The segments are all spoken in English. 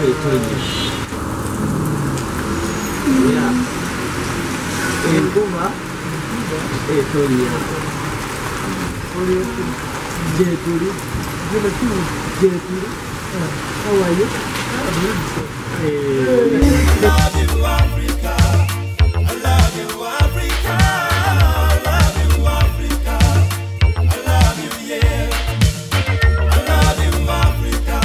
Etonia. Yeah. Enguma, Etonia. Jeturi. Jeturi. How are you? I love you, Africa. I love you, Africa. I love you, Africa. I love you, yeah. I love you, Africa.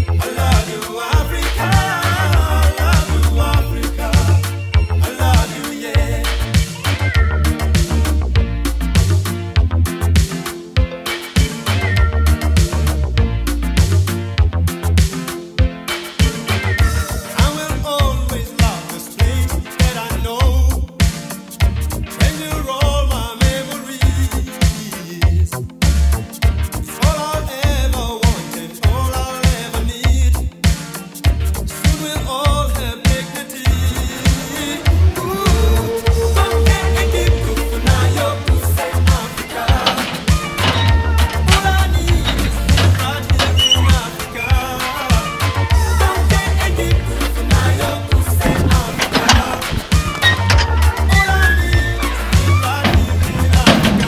I love you, Africa. I love you, Africa. I love you, yeah. I will always love this place that I know. Treasure all my memories. It's all I'll ever want and all I'll ever need. Soon we'll all have dignity. Ooh, don't get me deep, kufunayo, kuse Africa. All I need is you right here in Africa. Don't get me deep, kufunayo, kuse Africa. All I need is you right here in Africa.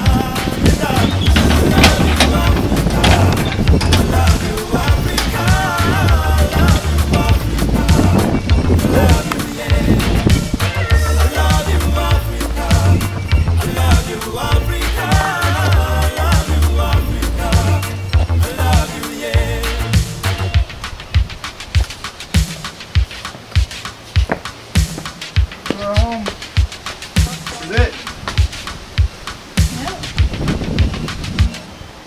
We're home. This is it.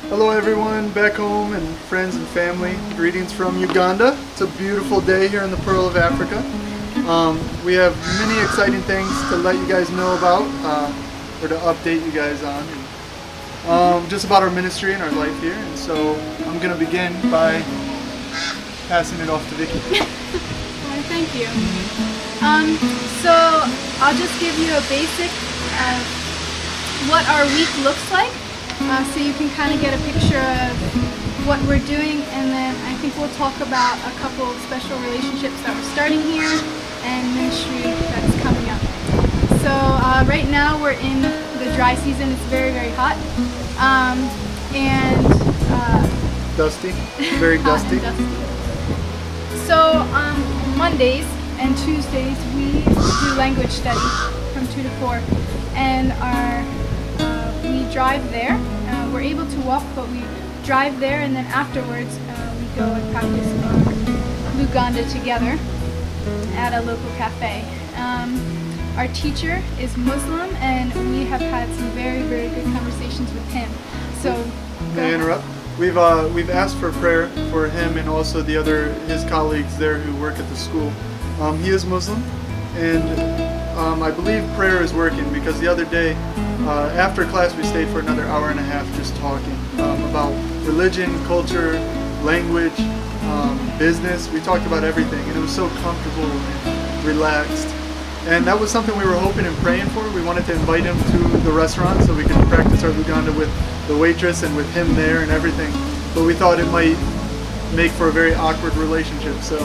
Hello everyone back home and friends and family. Greetings from Uganda. It's a beautiful day here in the Pearl of Africa. We have many exciting things to let you guys know about or to update you guys on. And, just about our ministry and our life here. And so I'm going to begin by passing it off to Vicki. Well, thank you. So I'll just give you a basic of what our week looks like, so you can kind of get a picture of what we're doing, and then I think we'll talk about a couple of special relationships that we're starting here and ministry that's coming up. So right now we're in the dry season. It's very, very hot, and Dusty. Very hot dusty. and dusty. So Mondays and Tuesdays we do language study from 2 to 4, and we drive there. We're able to walk, but we drive there, and then afterwards we go and practice Uganda together at a local cafe. Our teacher is Muslim, and we have had some very, very good conversations with him. So May I interrupt? We've asked for prayer for him and also his colleagues there who work at the school. He is Muslim, and I believe prayer is working, because the other day after class we stayed for another hour and a half just talking about religion, culture, language, business. We talked about everything, and it was so comfortable and relaxed. And that was something we were hoping and praying for. We wanted to invite him to the restaurant so we could practice our Uganda with the waitress and with him there and everything. But we thought it might make for a very awkward relationship. So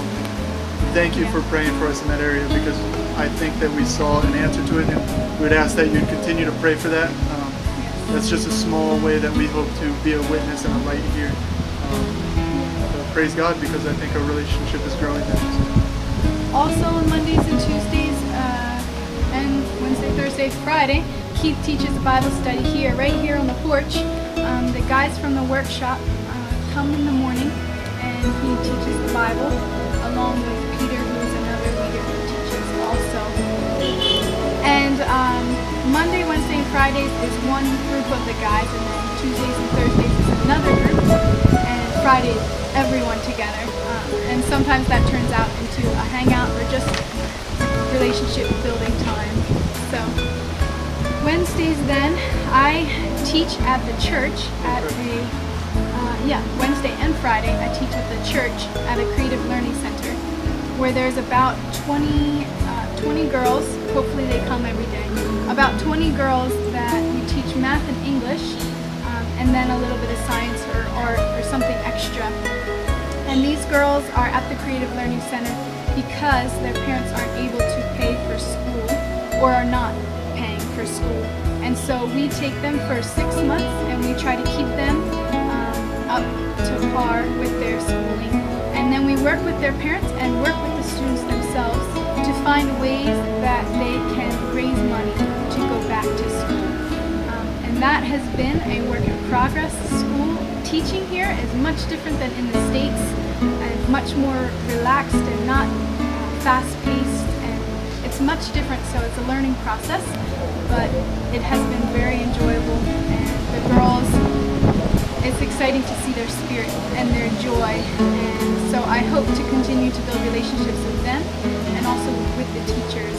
thank you for praying for us in that area, because I think that we saw an answer to it, and we would ask that you'd continue to pray for that. That's just a small way that we hope to be a witness and a light here. Praise God, because I think our relationship is growing there. also on Mondays and Tuesdays and Wednesday, Thursday, Friday, Keith teaches a Bible study here, right here on the porch. The guys from the workshop come in the morning, and he teaches the Bible along with Peter, who is another leader who teaches also. And Monday, Wednesday, and Fridays is one group of the guys, and then Tuesdays and Thursdays is another group, and Fridays everyone together. And sometimes that turns out into a hangout or just relationship building time. So Wednesdays then, I teach at the church at a Wednesday and Friday I teach at the church at a creative learning center where there's about 20 girls. Hopefully they come every day. About 20 girls that we teach math and English, and then a little bit of science or art or something extra. And these girls are at the Creative Learning Center because their parents aren't able to pay for school or are not paying for school. And so we take them for 6 months and we try to keep them up to par with their schooling. And then we work with their parents and work with the students themselves to find ways that they can raise money to go back to school. And that has been a work in progress. School teaching here is much different than in the States and much more relaxed and not fast-paced, and it's much different, so it's a learning process, but it has been very enjoyable, and the girls, it's exciting to see their spirit and their joy, and so I hope to continue to build relationships with them and also with the teachers.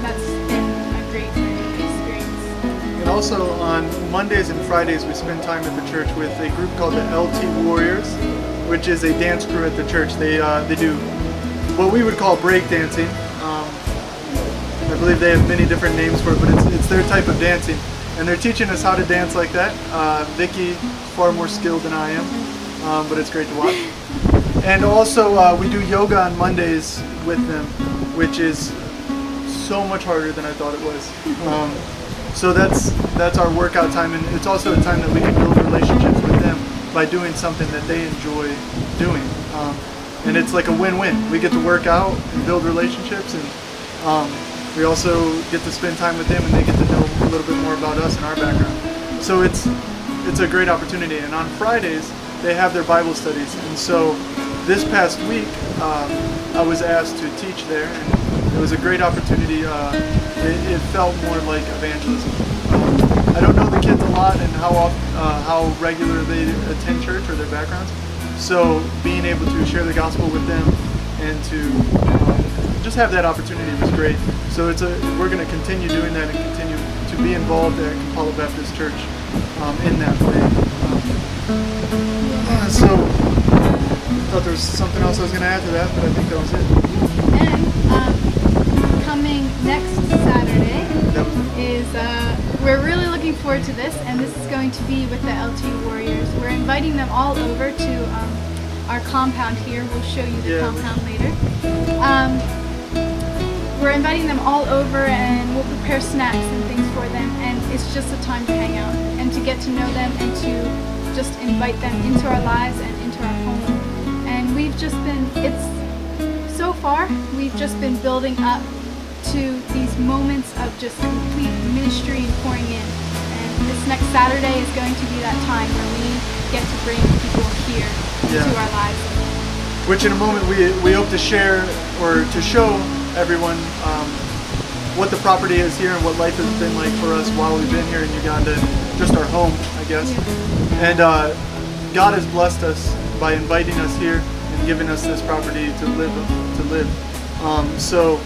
That's been a great learning experience. And also on Mondays and Fridays we spend time at the church with a group called the LT Warriors, which is a dance crew at the church. They do what we would call break dancing. I believe they have many different names for it, but it's their type of dancing. And they're teaching us how to dance like that. Vicki, far more skilled than I am, but it's great to watch. And also we do yoga on Mondays with them, which is so much harder than I thought it was. So that's our workout time, and it's also a time that we can build relationships with them by doing something that they enjoy doing. And it's like a win-win. We get to work out and build relationships, and we also get to spend time with them, and they get to know a little bit more about us and our background. So it's a great opportunity. And on Fridays they have their Bible studies, and so this past week I was asked to teach there, and it was a great opportunity. It felt more like evangelism. I don't know the kids a lot and how regular they attend church or their backgrounds, so being able to share the gospel with them and to just have that opportunity was great. So we're going to continue doing that and continue to be involved at Kampala Baptist Church in that way. So I thought there was something else I was going to add to that, but I think that was it. And coming next Saturday Yep. is, we're really looking forward to this, and this is going to be with the LT Warriors. We're inviting them all over to our compound here. We'll show you the compound later. We're inviting them all over, and we'll prepare snacks and things for them, and it's just a time to hang out and to get to know them and to just invite them into our lives and into our home. And we've just been, so far, we've just been building up to these moments of just complete ministry and pouring in. And this next Saturday is going to be that time where we get to bring people here into our lives. Which in a moment we hope to share, or to show everyone what the property is here and what life has been like for us while we've been here in Uganda, just our home, I guess. And God has blessed us by inviting us here and giving us this property to live. So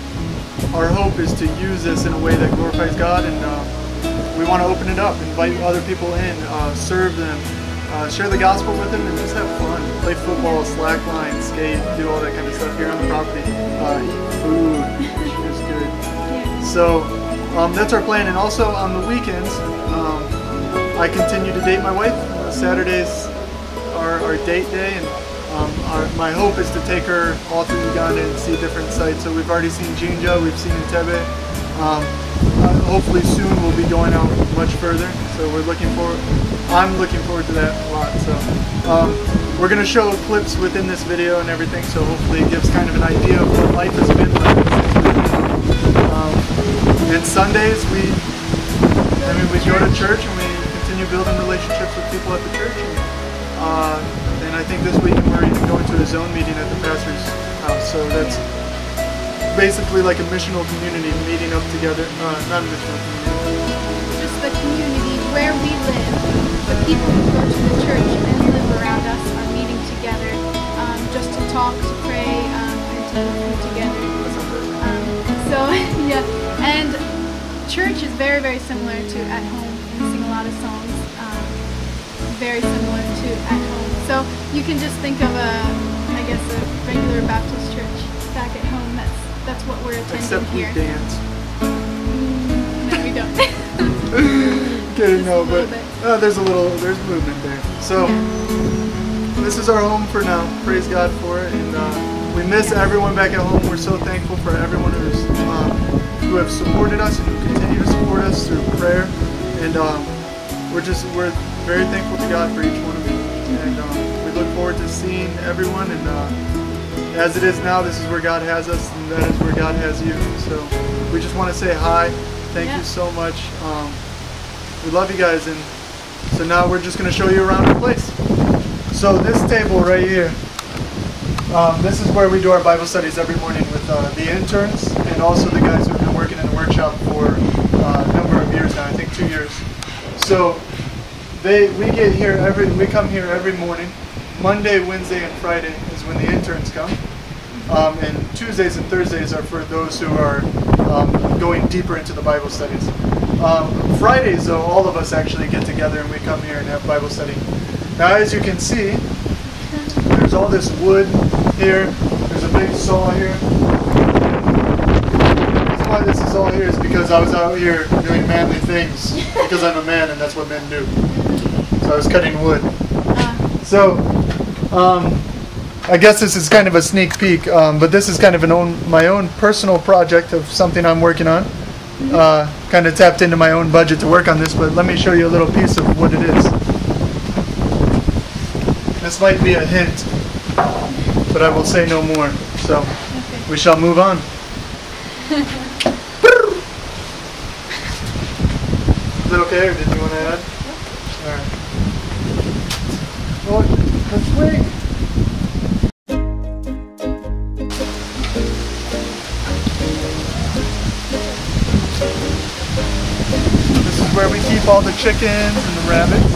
our hope is to use this in a way that glorifies God, and we want to open it up, invite other people in, serve them, share the gospel with them, and just have fun. Play football, slackline, skate, do all that kind of stuff here on the property. Eat food, which is good. So that's our plan. And also on the weekends, I continue to date my wife. Saturdays are our date day, and my hope is to take her all through Uganda and see different sites. So we've already seen Jinja, we've seen Entebbe. Hopefully soon we'll be going out much further. So I'm looking forward to that a lot. So we're going to show clips within this video and everything, so hopefully it gives kind of an idea of what life has been like. And Sundays we go to church and we continue building relationships with people at the church. And I think this weekend we're even going to a zone meeting at the pastor's house. So that's basically like a missional community meeting up together. Not a missional community. Just the community where we live. The people who go to the church and live around us are meeting together just to talk, to pray, and to live together. So yeah, and church is very, very similar to at home. We sing a lot of songs, very similar to at home. So you can just think of a regular Baptist church back at home. That's what we're attending Except here. we dance. No, we don't. Kidding, no, but there's movement there. So this is our home for now. Praise God for it, and we miss everyone back at home. We're so thankful for everyone who have supported us and who continue to support us through prayer, and we're very thankful to God for each one of you, and we look forward to seeing everyone. And as it is now, this is where God has us, and that is where God has you. So we just want to say hi. Thank you so much. We love you guys, and so now we're just going to show you around our place. So this table right here, this is where we do our Bible studies every morning with the interns and also the guys who've been working in the workshop for a number of years now, I think 2 years. So we come here every morning. Monday, Wednesday, and Friday is when the interns come. And Tuesdays and Thursdays are for those who are going deeper into the Bible studies. Fridays, though, all of us actually get together and we come here and have Bible study. Now, as you can see, there's all this wood here. There's a big saw here. The reason why this is all here is because I was out here doing manly things, because I'm a man and that's what men do. So I was cutting wood. So, I guess this is kind of a sneak peek, but this is kind of my own personal project of something I'm working on. Kind of tapped into my own budget to work on this, but let me show you a little piece of what it is. This might be a hint, but I will say no more. So, we shall move on. Is it okay, or did you want to add? Alright. Well, let's wait. This is where we keep all the chickens and the rabbits.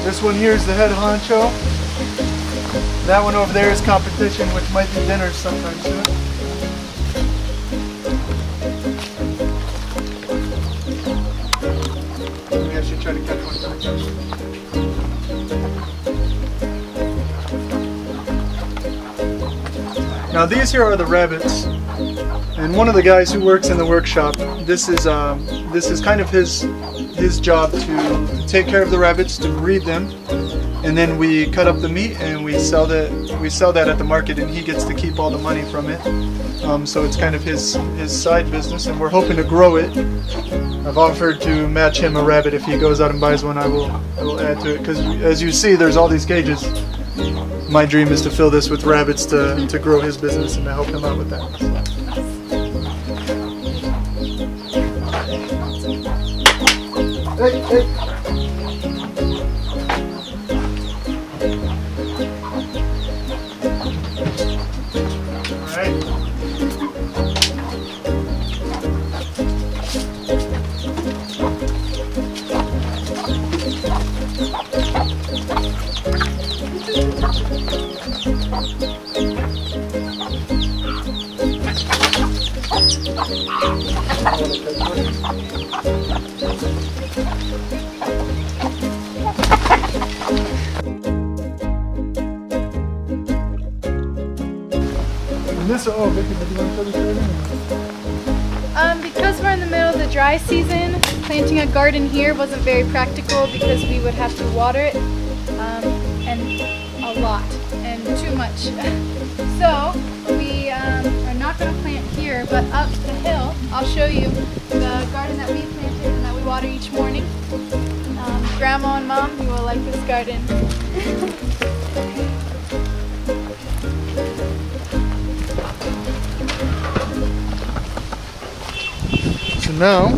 This one here is the head honcho. That one over there is competition, which might be dinner sometime soon. Maybe I should try to catch one back. Now these here are the rabbits, and one of the guys who works in the workshop, this is kind of his job to take care of the rabbits, to breed them, and then we cut up the meat and we sell that at the market, and he gets to keep all the money from it. So it's kind of his side business, and we're hoping to grow it. I've offered to match him a rabbit if he goes out and buys one. I will add to it, because as you see, there's all these cages. My dream is to fill this with rabbits to grow his business and to help him out with that. Hey, hey. Vicki, do you want to show this because we're in the middle of the dry season, planting a garden here wasn't very practical because we would have to water it and a lot and too much. So we are not going to plant here, but up the hill I'll show you the garden that we planted and that we water each morning. Grandma and Mom, you will like this garden. Now,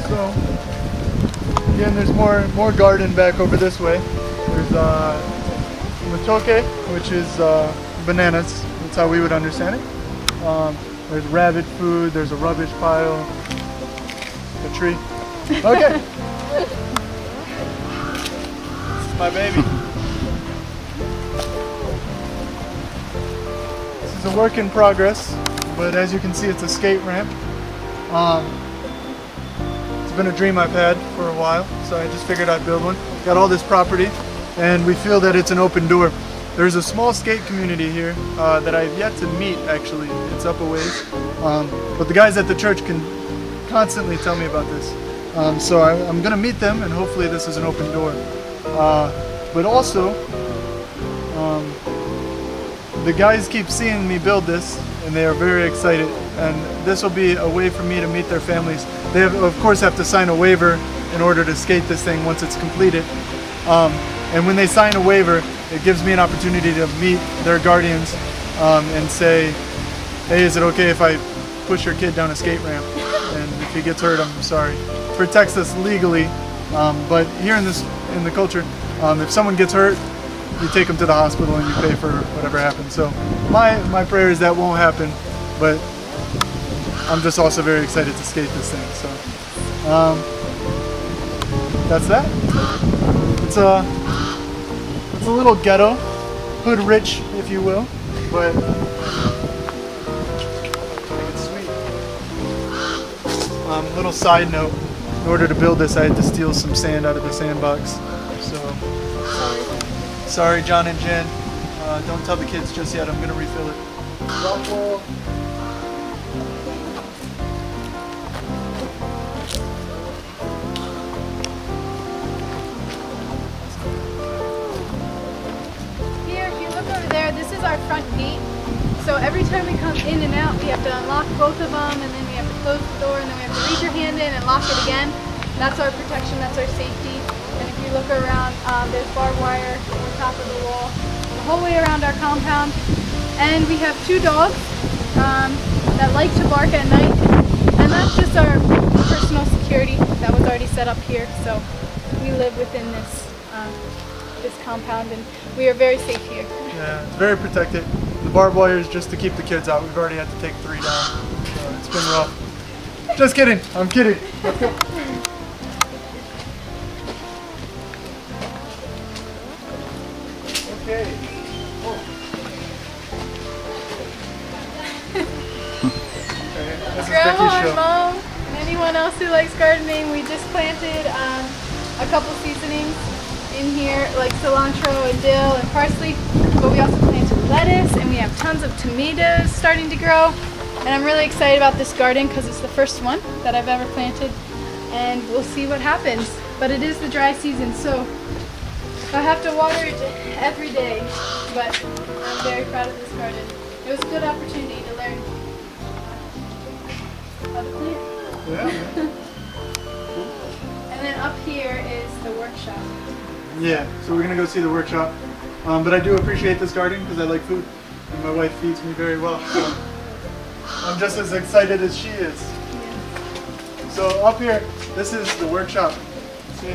so again, there's more garden back over this way. There's matoke, which is bananas. That's how we would understand it. There's rabbit food. There's a rubbish pile. A tree. Okay. This is my baby. It's a work in progress, but as you can see, it's a skate ramp. It's been a dream I've had for a while, so I just figured I'd build one. got all this property, and we feel that it's an open door. There's a small skate community here that I've yet to meet, actually. It's up a ways. But the guys at the church can constantly tell me about this. So I'm going to meet them, and hopefully this is an open door. But also, the guys keep seeing me build this, and they are very excited. And this will be a way for me to meet their families. They of course have to sign a waiver in order to skate this thing once it's completed. And when they sign a waiver, it gives me an opportunity to meet their guardians and say, hey, is it okay if I push your kid down a skate ramp? And if he gets hurt, I'm sorry. It protects us legally, but here in the culture, if someone gets hurt, you take them to the hospital and you pay for whatever happens. So my prayer is that won't happen, but I'm just also very excited to skate this thing. So that's that. It's a little ghetto, hood rich, if you will, but it's sweet. Little side note: in order to build this, I had to steal some sand out of the sandbox. So sorry, John and Jen. Don't tell the kids just yet. I'm gonna refill it. Rock wall. This is our front gate, so every time we come in and out we have to unlock both of them, and then we have to close the door, and then we have to reach your hand in and lock it again. That's our protection, that's our safety. And if you look around, there's barbed wire on the top of the wall the whole way around our compound. And we have 2 dogs that like to bark at night, and that's just our personal security that was already set up here. So we live within this compound, and we are very safe here. Yeah, it's very protected. The barbed wire is just to keep the kids out. We've already had to take 3 down. So it's been rough. Just kidding. I'm kidding. Let's go. Okay. Oh. Okay. This is Grandma Vicki's and show. Mom, and anyone else who likes gardening, we just planted a couple seasonings in here, like cilantro and dill and parsley, but we also planted lettuce, and we have tons of tomatoes starting to grow. And I'm really excited about this garden because it's the first one that I've ever planted, and we'll see what happens. But it is the dry season, so I have to water it every day, but I'm very proud of this garden. It was a good opportunity to learn how to plant. Yeah. And then up here is the workshop. Yeah, so we're gonna go see the workshop. But I do appreciate this garden because I like food, and my wife feeds me very well. So I'm just as excited as she is. Yeah. So up here, this is the workshop. See?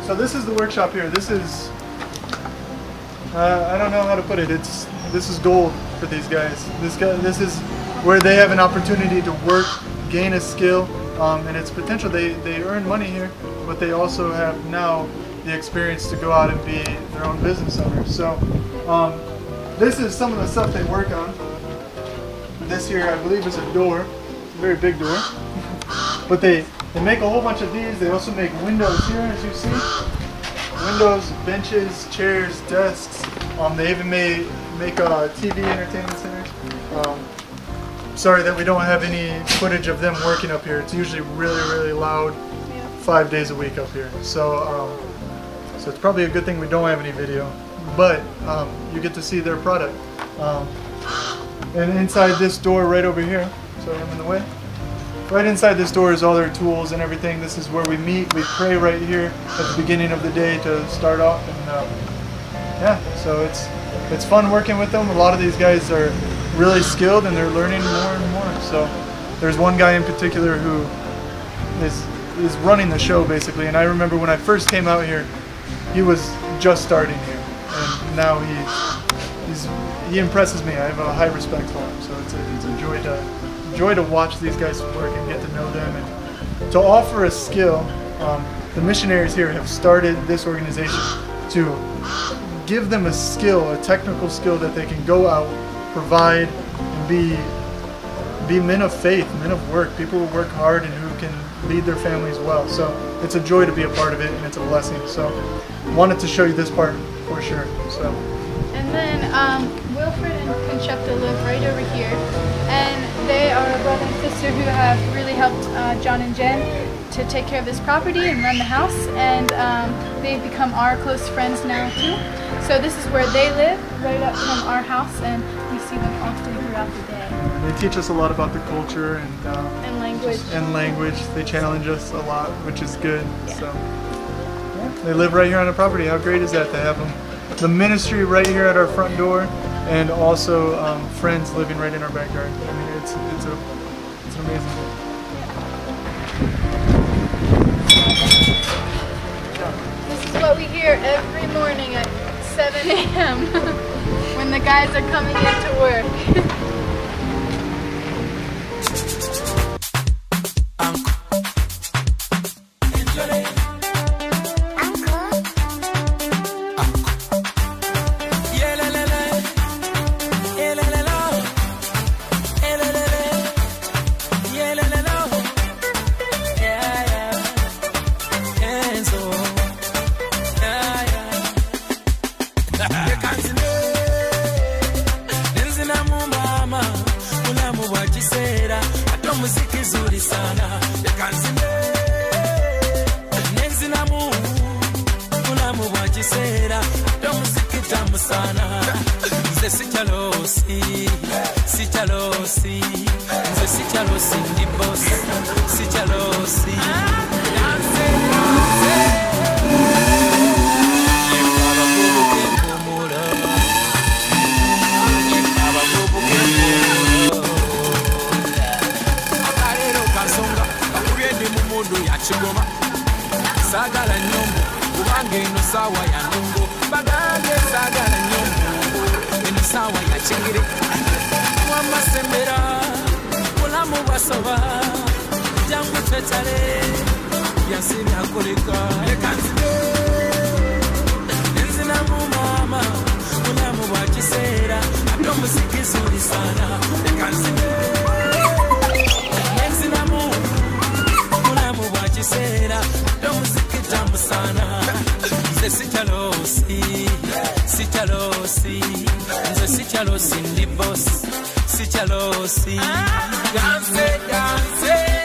So this is the workshop here. This is, I don't know how to put it. This is gold for these guys. This is where they have an opportunity to work, gain a skill, and its potential. They earn money here, but they also have now the experience to go out and be their own business owners. So this is some of the stuff they work on. This here, I believe, is a door. It's a very big door. But they make a whole bunch of these. They also make windows here, as you see. Windows, benches, chairs, desks. They even make TV entertainment centers. Sorry that we don't have any footage of them working up here. It's usually really loud 5 days a week up here. So it's probably a good thing we don't have any video. But you get to see their product. And inside this door right over here, sorry I'm in the way. Right inside this door is all their tools and everything. This is where we meet. We pray right here at the beginning of the day to start off. And yeah, so it's fun working with them. A lot of these guys are really skilled and they're learning more and more. So there's one guy in particular who is running the show basically. And I remember when I first came out here, he was just starting here, and now he impresses me. I have a high respect for him. So it's a joy to watch these guys work and get to know them and to offer a skill. The missionaries here have started this organization to give them a skill, a technical skill that they can go out, provide, and be men of faith, men of work, people who work hard and who can lead their families well. So it's a joy to be a part of it, and it's a blessing. So wanted to show you this part for sure. So. And then Wilfred and Concepta live right over here, and they are a brother and sister who have really helped John and Jen to take care of this property and run the house, and they've become our close friends now too. So this is where they live, right up from our house, and we see them often throughout the day. They teach us a lot about the culture And language. And language. They challenge us a lot, which is good. Yeah. So yeah, they live right here on the property. How great is that to have them? The ministry right here at our front door, and also friends living right in our backyard. I mean, it's amazing. This is what we hear every morning at 7 a.m. when the guys are coming into work. Sagala nyombo, ubange no sawa ya nungo. Bagange sagala nyombo, eno sawa ya chingiri. Wama sembera, mulamu basoba. Jangu tetale, yansini akolika. Ekanzide, nenzina mumama, mulamu wachisera. Ato musiki zuri sana. Ekanzide, nenzina mulamu wachisera. Ato musiki sana. Nze sichalosi ndi boss, sichalosi. Dance, dance.